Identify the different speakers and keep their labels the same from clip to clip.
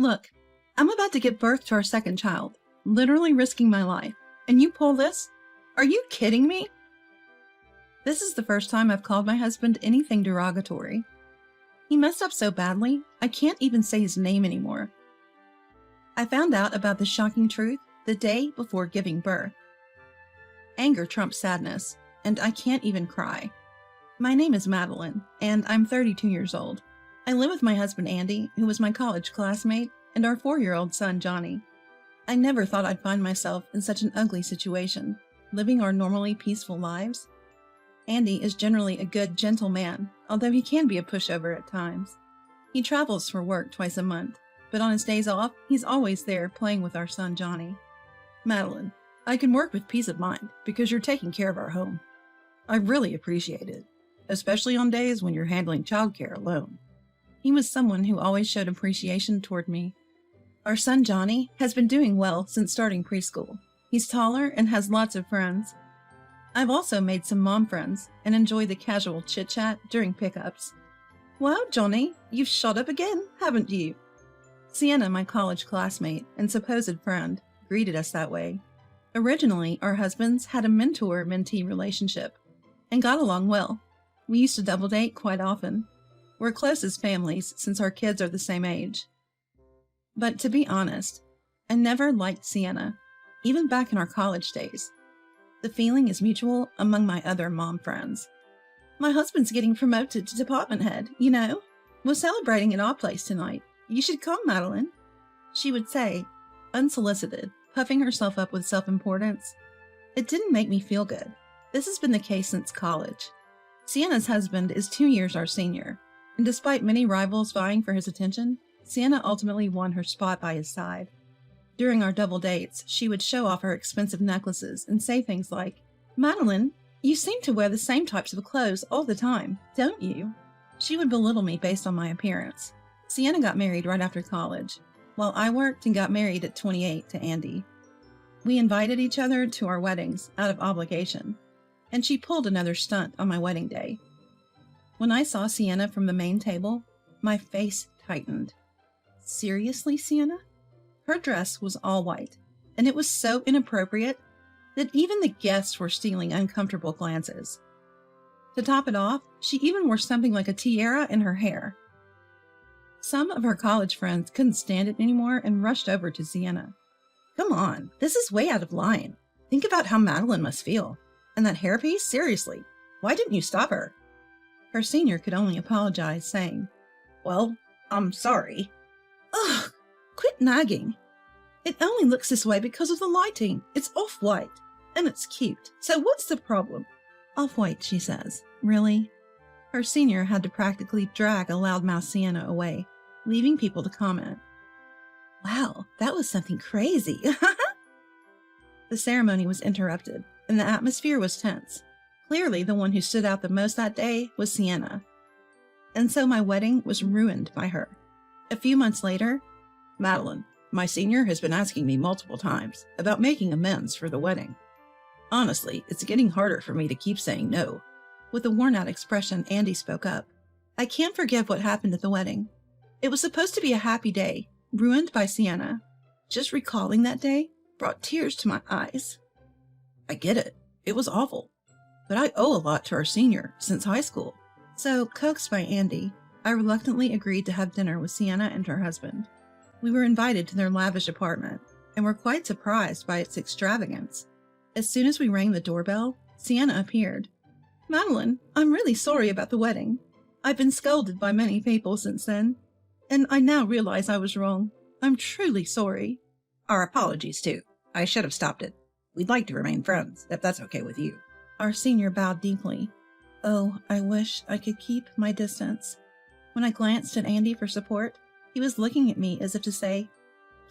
Speaker 1: Look, I'm about to give birth to our second child, literally risking my life. And you pull this? Are you kidding me? This is the first time I've called my husband anything derogatory. He messed up so badly, I can't even say his name anymore. I found out about the shocking truth the day before giving birth. Anger trumps sadness, and I can't even cry. My name is Madeline, and I'm 32 years old. I live with my husband Andy, who was my college classmate, and our 4-year-old son Johnny. I never thought I'd find myself in such an ugly situation, living our normally peaceful lives. Andy is generally a good, gentle man, although he can be a pushover at times. He travels for work twice a month, but on his days off, he's always there playing with our son Johnny.
Speaker 2: Madeline, I can work with peace of mind because you're taking care of our home. I really appreciate it, especially on days when you're handling childcare alone.
Speaker 1: He was someone who always showed appreciation toward me. Our son Johnny has been doing well since starting preschool. He's taller and has lots of friends. I've also made some mom friends and enjoy the casual chit-chat during pickups. Wow, Johnny, you've shot up again, haven't you? Sienna, my college classmate and supposed friend, greeted us that way. Originally, our husbands had a mentor-mentee relationship and got along well. We used to double date quite often. We're close as families since our kids are the same age. But to be honest, I never liked Sienna, even back in our college days. The feeling is mutual among my other mom friends. My husband's getting promoted to department head, you know. We're celebrating at our place tonight. You should come, Madeline, she would say, unsolicited, puffing herself up with self-importance. It didn't make me feel good. This has been the case since college. Sienna's husband is 2 years our senior, and despite many rivals vying for his attention, Sienna ultimately won her spot by his side. During our double dates, she would show off her expensive necklaces and say things like, Madeline, you seem to wear the same types of clothes all the time, don't you? She would belittle me based on my appearance. Sienna got married right after college, while I worked and got married at 28 to Andy. We invited each other to our weddings out of obligation, and she pulled another stunt on my wedding day. When I saw Sienna from the main table, my face tightened. Seriously, Sienna? Her dress was all white, and it was so inappropriate that even the guests were stealing uncomfortable glances. To top it off, she even wore something like a tiara in her hair. Some of her college friends couldn't stand it anymore and rushed over to Sienna.
Speaker 2: Come on, this is way out of line. Think about how Madeline must feel. And that hairpiece? Seriously, why didn't you stop her?
Speaker 1: Her senior could only apologize, saying,
Speaker 2: Well, I'm sorry.
Speaker 1: Ugh, quit nagging. It only looks this way because of the lighting. It's off-white, and it's cute. So what's the problem? Off-white, she says. Really? Her senior had to practically drag a loudmouth Sienna away, leaving people to comment.
Speaker 2: Wow, that was something crazy.
Speaker 1: The ceremony was interrupted, and the atmosphere was tense. Clearly, the one who stood out the most that day was Sienna. And so my wedding was ruined by her. A few months later,
Speaker 2: Madeline, my senior has been asking me multiple times about making amends for the wedding. Honestly, it's getting harder for me to keep saying no.
Speaker 1: With a worn-out expression, Andy spoke up. I can't forgive what happened at the wedding. It was supposed to be a happy day, ruined by Sienna. Just recalling that day brought tears to my eyes.
Speaker 2: I get it. It was awful. But I owe a lot to our senior since high school.
Speaker 1: So, coaxed by Andy, I reluctantly agreed to have dinner with Sienna and her husband. We were invited to their lavish apartment, and were quite surprised by its extravagance. As soon as we rang the doorbell, Sienna appeared. Madeline, I'm really sorry about the wedding. I've been scolded by many people since then, and I now realize I was wrong. I'm truly sorry.
Speaker 2: Our apologies, too. I should have stopped it. We'd like to remain friends, if that's okay with you.
Speaker 1: Our senior bowed deeply. Oh, I wish I could keep my distance. When I glanced at Andy for support, he was looking at me as if to say,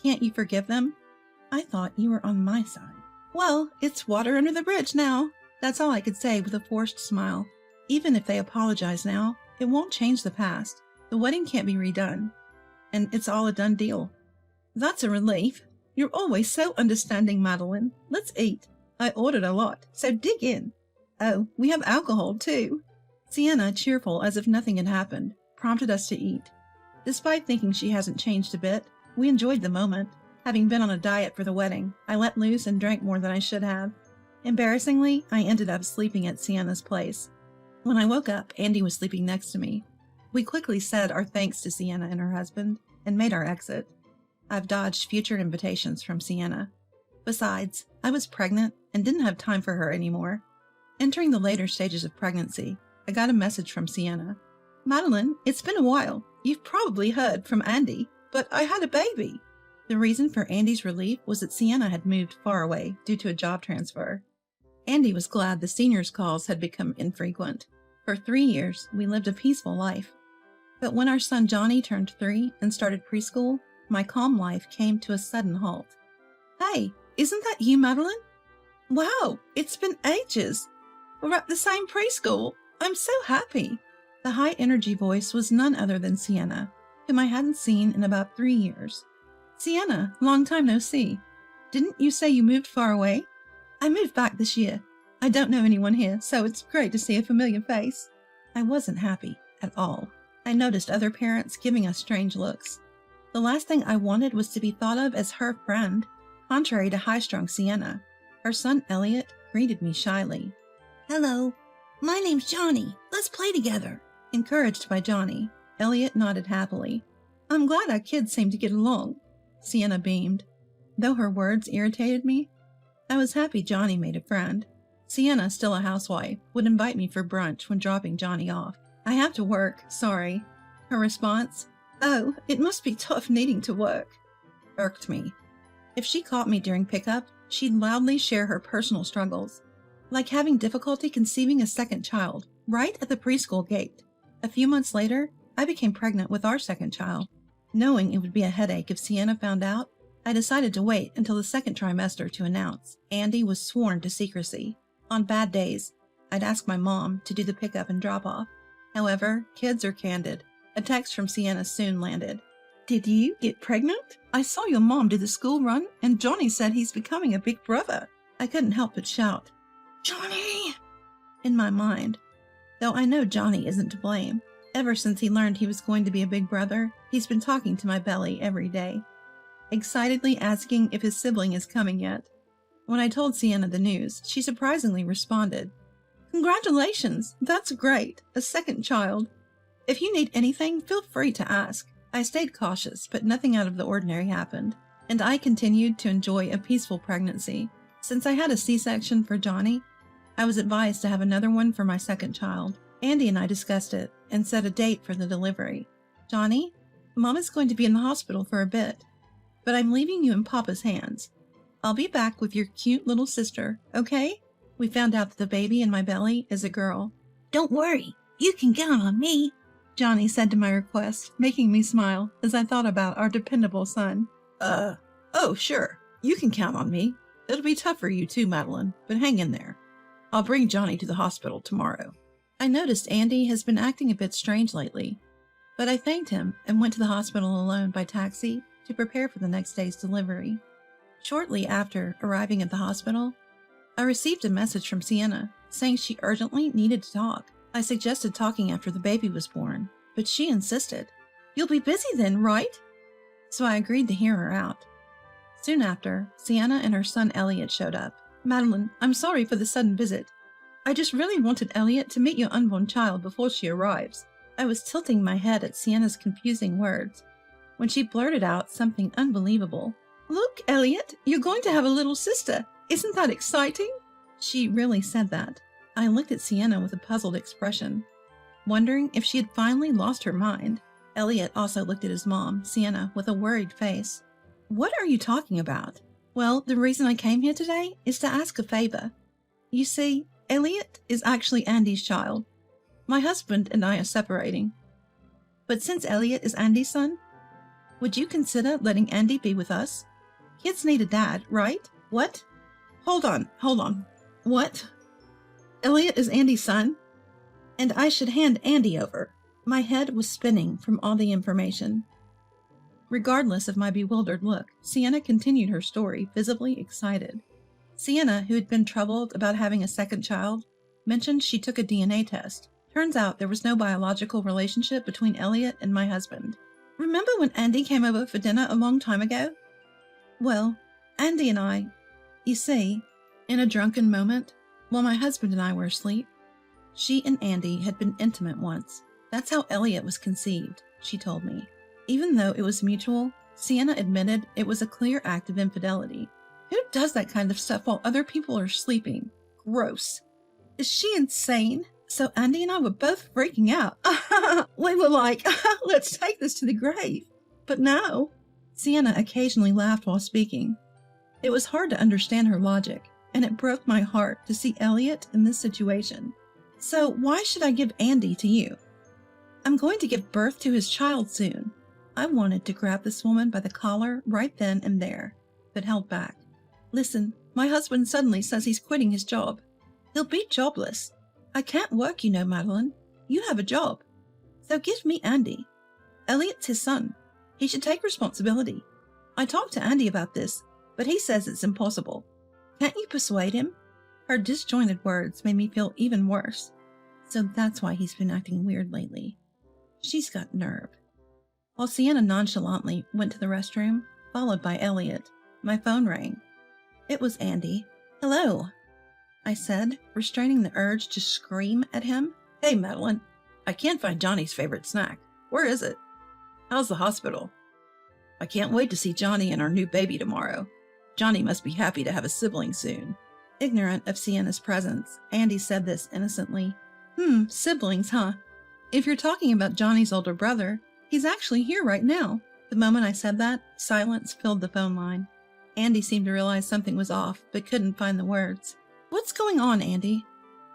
Speaker 1: Can't you forgive them? I thought you were on my side. Well, it's water under the bridge now. That's all I could say with a forced smile. Even if they apologize now, it won't change the past. The wedding can't be redone. And it's all a done deal. That's a relief. You're always so understanding, Madeline. Let's eat. I ordered a lot, so dig in. Oh, we have alcohol, too. Sienna, cheerful as if nothing had happened, prompted us to eat. Despite thinking she hasn't changed a bit, We enjoyed the moment. Having been on a diet for the wedding, I let loose and drank more than I should have. Embarrassingly, I ended up sleeping at Sienna's place. When I woke up, Andy was sleeping next to me. We quickly said our thanks to Sienna and her husband and made our exit. I've dodged future invitations from Sienna. Besides, I was pregnant and didn't have time for her anymore. Entering the later stages of pregnancy, I got a message from Sienna. "Madeline, it's been a while. You've probably heard from Andy, but I had a baby." The reason for Andy's relief was that Sienna had moved far away due to a job transfer. Andy was glad the seniors' calls had become infrequent. For 3 years, we lived a peaceful life. But when our son Johnny turned 3 and started preschool, my calm life came to a sudden halt. "Hey, isn't that you, Madeline? Wow, it's been ages. We're at the same preschool. I'm so happy." The high-energy voice was none other than Sienna, whom I hadn't seen in about 3 years. "Sienna, long time no see. Didn't you say you moved far away?" "I moved back this year. I don't know anyone here, so it's great to see a familiar face." I wasn't happy at all. I noticed other parents giving us strange looks. The last thing I wanted was to be thought of as her friend. Contrary to high-strung Sienna, her son Elliot greeted me shyly. "Hello, my name's Johnny. Let's play together." Encouraged by Johnny, Elliot nodded happily. "I'm glad our kids seem to get along." Sienna beamed. Though her words irritated me, I was happy Johnny made a friend. Sienna, still a housewife, would invite me for brunch when dropping Johnny off. "I have to work, sorry." Her response, "Oh, it must be tough needing to work," irked me. If she caught me during pickup, she'd loudly share her personal struggles, like having difficulty conceiving a second child, right at the preschool gate. A few months later, I became pregnant with our second child. Knowing it would be a headache if Sienna found out, I decided to wait until the second trimester to announce. Andy was sworn to secrecy. On bad days, I'd ask my mom to do the pickup and drop-off. However, kids are candid. A text from Sienna soon landed. "Did you get pregnant? I saw your mom do the school run, and Johnny said he's becoming a big brother." I couldn't help but shout, "Johnny!" in my mind, though I know Johnny isn't to blame. Ever since he learned he was going to be a big brother, he's been talking to my belly every day, excitedly asking if his sibling is coming yet. When I told Sienna the news, she surprisingly responded, "Congratulations! That's great! A second child. If you need anything, feel free to ask." I stayed cautious, but nothing out of the ordinary happened, and I continued to enjoy a peaceful pregnancy. Since I had a C-section for Johnny, I was advised to have another one for my second child. Andy and I discussed it and set a date for the delivery. "Johnny, Mom is going to be in the hospital for a bit, but I'm leaving you in Papa's hands. I'll be back with your cute little sister, okay?" We found out that the baby in my belly is a girl. "Don't worry, you can count on me," Johnny said to my request, making me smile as I thought about our dependable son. Oh, sure, you can count on me. It'll be tough for you too, Madeline, but hang in there. I'll bring Johnny to the hospital tomorrow." I noticed Andy has been acting a bit strange lately, but I thanked him and went to the hospital alone by taxi to prepare for the next day's delivery. Shortly after arriving at the hospital, I received a message from Sienna saying she urgently needed to talk. I suggested talking after the baby was born, but she insisted. "You'll be busy then, right?" So I agreed to hear her out. Soon after, Sienna and her son Elliot showed up. "Madeline, I'm sorry for the sudden visit. I just really wanted Elliot to meet your unborn child before she arrives." I was tilting my head at Sienna's confusing words when she blurted out something unbelievable. "Look, Elliot, you're going to have a little sister. Isn't that exciting?" She really said that. I looked at Sienna with a puzzled expression, wondering if she had finally lost her mind. Elliot also looked at his mom, Sienna, with a worried face. "What are you talking about?" "Well, the reason I came here today is to ask a favor. You see, Elliot is actually Andy's child. My husband and I are separating. But since Elliot is Andy's son, would you consider letting Andy be with us? Kids need a dad, right?" "What? Hold on. What? Elliot is Andy's son? And I should hand Andy over." My head was spinning from all the information. Regardless of my bewildered look, Sienna continued her story, visibly excited. Sienna, who had been troubled about having a second child, mentioned she took a DNA test. Turns out there was no biological relationship between Elliot and my husband. Remember when Andy came over for dinner a long time ago? Well, Andy and I, you see, in a drunken moment, while my husband and I were asleep, she and Andy had been intimate once. That's how Elliot was conceived, she told me. Even though it was mutual, Sienna admitted it was a clear act of infidelity. Who does that kind of stuff while other people are sleeping? Gross. Is she insane? So Andy and I were both freaking out. We were like, let's take this to the grave. But no. Sienna occasionally laughed while speaking. It was hard to understand her logic, and it broke my heart to see Elliot in this situation. So why should I give Andy to you? I'm going to give birth to his child soon. I wanted to grab this woman by the collar right then and there, but held back. Listen, my husband suddenly says he's quitting his job. He'll be jobless. I can't work, you know, Madeline. You have a job. So give me Andy. Elliot's his son. He should take responsibility. I talked to Andy about this, but he says it's impossible. Can't you persuade him? Her disjointed words made me feel even worse. So that's why he's been acting weird lately. She's got nerve. While Sienna nonchalantly went to the restroom, followed by Elliot, my phone rang. It was Andy. Hello, I said, restraining the urge to scream at him. Hey, Madeline. I can't find Johnny's favorite snack. Where is it? How's the hospital? I can't wait to see Johnny and our new baby tomorrow. Johnny must be happy to have a sibling soon. Ignorant of Sienna's presence, Andy said this innocently. Siblings, huh? If you're talking about Johnny's older brother, he's actually here right now. The moment I said that, silence filled the phone line. Andy seemed to realize something was off, but couldn't find the words. What's going on, Andy?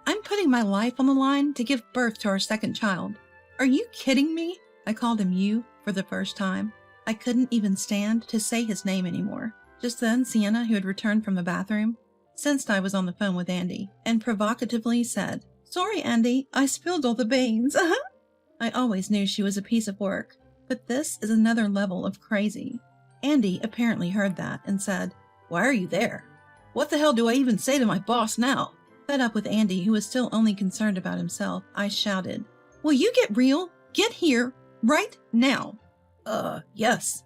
Speaker 1: I'm putting my life on the line to give birth to our second child. Are you kidding me? I called him you for the first time. I couldn't even stand to say his name anymore. Just then, Sienna, who had returned from the bathroom, sensed I was on the phone with Andy, and provocatively said, Sorry, Andy, I spilled all the beans. I always knew she was a piece of work, but this is another level of crazy. Andy apparently heard that and said, Why are you there? What the hell do I even say to my boss now? Fed up with Andy, who was still only concerned about himself, I shouted, Will you get real? Get here, right now. Yes.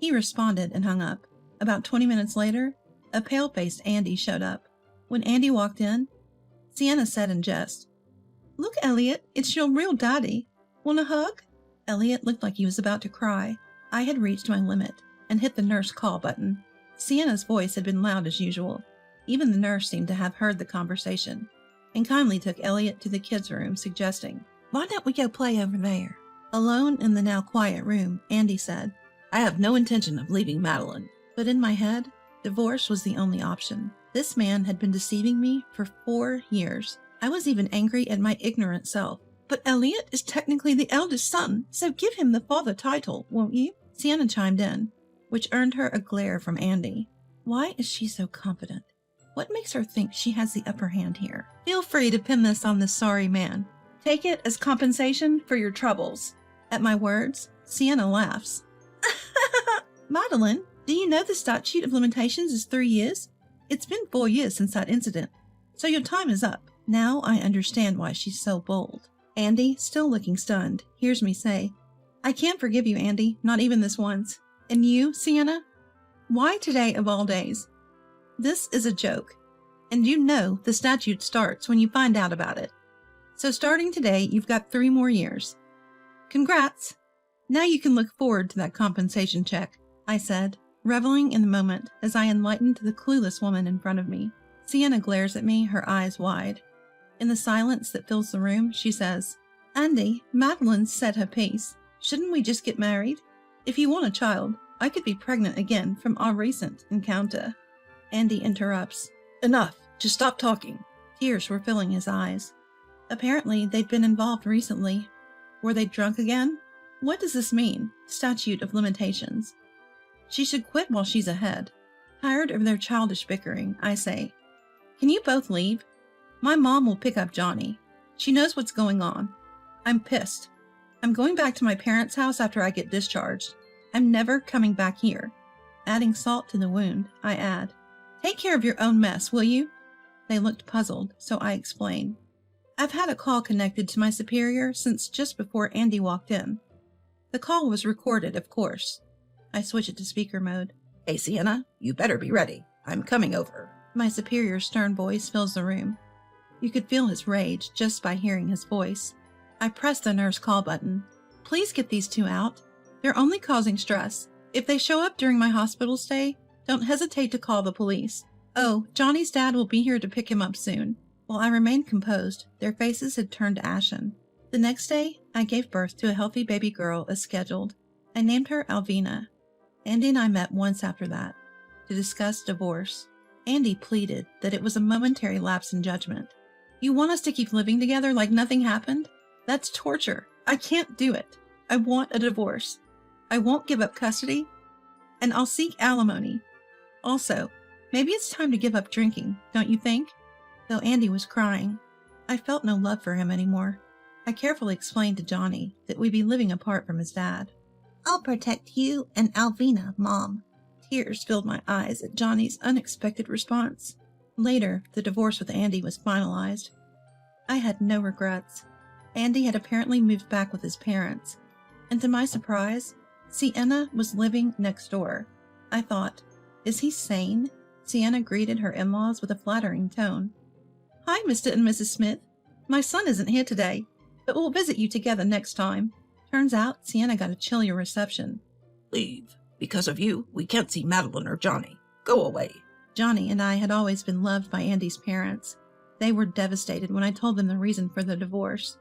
Speaker 1: He responded and hung up. About 20 minutes later, a pale-faced Andy showed up. When Andy walked in, Sienna said in jest, Look, Elliot, it's your real daddy. Want a hug? Elliot looked like he was about to cry. I had reached my limit and hit the nurse call button. Sienna's voice had been loud as usual. Even the nurse seemed to have heard the conversation and kindly took Elliot to the kids' room, suggesting, Why don't we go play over there? Alone in the now quiet room, Andy said, I have no intention of leaving Madeline. But in my head, divorce was the only option. This man had been deceiving me for 4 years. I was even angry at my ignorant self. But Elliot is technically the eldest son, so give him the father title, won't you? Sienna chimed in, which earned her a glare from Andy. Why is she so confident? What makes her think she has the upper hand here? Feel free to pin this on this sorry man. Take it as compensation for your troubles. At my words, Sienna laughs. Madeline, do you know the statute of limitations is 3 years? It's been 4 years since that incident, so your time is up. Now I understand why she's so bold. Andy, still looking stunned, hears me say, I can't forgive you, Andy, not even this once. And you, Sienna? Why today of all days? This is a joke, and you know the statute starts when you find out about it. So starting today, you've got 3 more years. Congrats! Now you can look forward to that compensation check, I said, reveling in the moment as I enlightened the clueless woman in front of me. Sienna glares at me, her eyes wide. In the silence that fills the room, she says, Andy, Madeline's said her piece. Shouldn't we just get married? If you want a child, I could be pregnant again from our recent encounter. Andy interrupts. Enough. Just stop talking. Tears were filling his eyes. Apparently, they'd been involved recently. Were they drunk again? What does this mean? Statute of limitations. She should quit while she's ahead. Tired of their childish bickering, I say, Can you both leave? My mom will pick up Johnny. She knows what's going on. I'm pissed. I'm going back to my parents' house after I get discharged. I'm never coming back here. Adding salt to the wound, I add, Take care of your own mess, will you? They looked puzzled, so I explain. I've had a call connected to my superior since just before Andy walked in. The call was recorded, of course. I switch it to speaker mode.
Speaker 2: Hey, Sienna, you better be ready. I'm coming over.
Speaker 1: My superior's stern voice fills the room. You could feel his rage just by hearing his voice. I press the nurse call button. Please get these two out. They're only causing stress. If they show up during my hospital stay, don't hesitate to call the police. Oh, Johnny's dad will be here to pick him up soon. While I remained composed, their faces had turned ashen. The next day, I gave birth to a healthy baby girl as scheduled. I named her Alvina. Andy and I met once after that to discuss divorce. Andy pleaded that it was a momentary lapse in judgment. You want us to keep living together like nothing happened? That's torture. I can't do it. I want a divorce. I won't give up custody, and I'll seek alimony. Also, maybe it's time to give up drinking, don't you think? Though Andy was crying, I felt no love for him anymore. I carefully explained to Johnny that we'd be living apart from his dad. I'll protect you and Alvina, Mom. Tears filled my eyes at Johnny's unexpected response. Later, the divorce with Andy was finalized. I had no regrets. Andy had apparently moved back with his parents, and to my surprise, Sienna was living next door. I thought, is he sane? Sienna greeted her in-laws with a flattering tone. Hi, Mr. and Mrs. Smith. My son isn't here today, but we'll visit you together next time. Turns out Sienna got a chillier reception.
Speaker 2: Leave. Because of you, we can't see Madeline or Johnny. Go away.
Speaker 1: Johnny and I had always been loved by Andy's parents. They were devastated when I told them the reason for the divorce.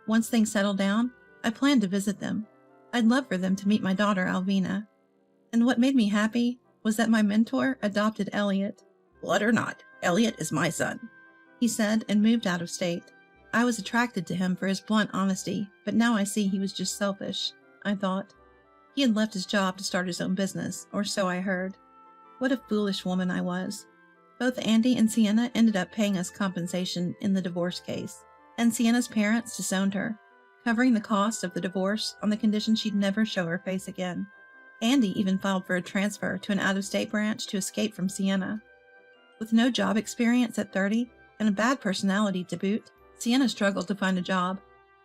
Speaker 1: Once things settled down, I planned to visit them. I'd love for them to meet my daughter, Alvina. And what made me happy was that my mentor adopted Elliot.
Speaker 2: Blood or not, Elliot is my son,
Speaker 1: he said, and moved out of state. I was attracted to him for his blunt honesty, but now I see he was just selfish, I thought. He had left his job to start his own business, or so I heard. What a foolish woman I was. Both Andy and Sienna ended up paying us compensation in the divorce case, and Sienna's parents disowned her, covering the cost of the divorce on the condition she'd never show her face again. Andy even filed for a transfer to an out-of-state branch to escape from Sienna. With no job experience at 30 and a bad personality to boot, Sienna struggled to find a job.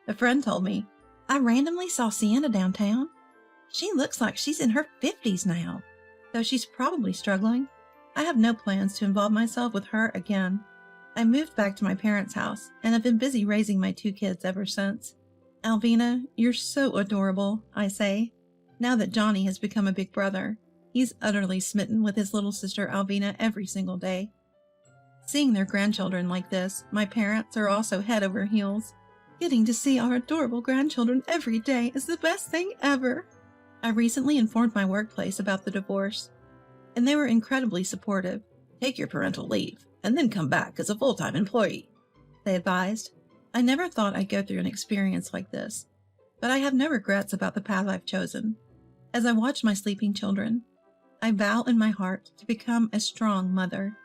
Speaker 1: A friend told me, I randomly saw Sienna downtown. She looks like she's in her 50s now. Though she's probably struggling, I have no plans to involve myself with her again. I moved back to my parents' house and have been busy raising my 2 kids ever since. Alvina, you're so adorable, I say. Now that Johnny has become a big brother, he's utterly smitten with his little sister Alvina every single day. Seeing their grandchildren like this, my parents are also head over heels. Getting to see our adorable grandchildren every day is the best thing ever. I recently informed my workplace about the divorce, and they were incredibly supportive.
Speaker 2: Take your parental leave, and then come back as a full-time employee,
Speaker 1: they advised. I never thought I'd go through an experience like this, but I have no regrets about the path I've chosen. As I watch my sleeping children, I vow in my heart to become a strong mother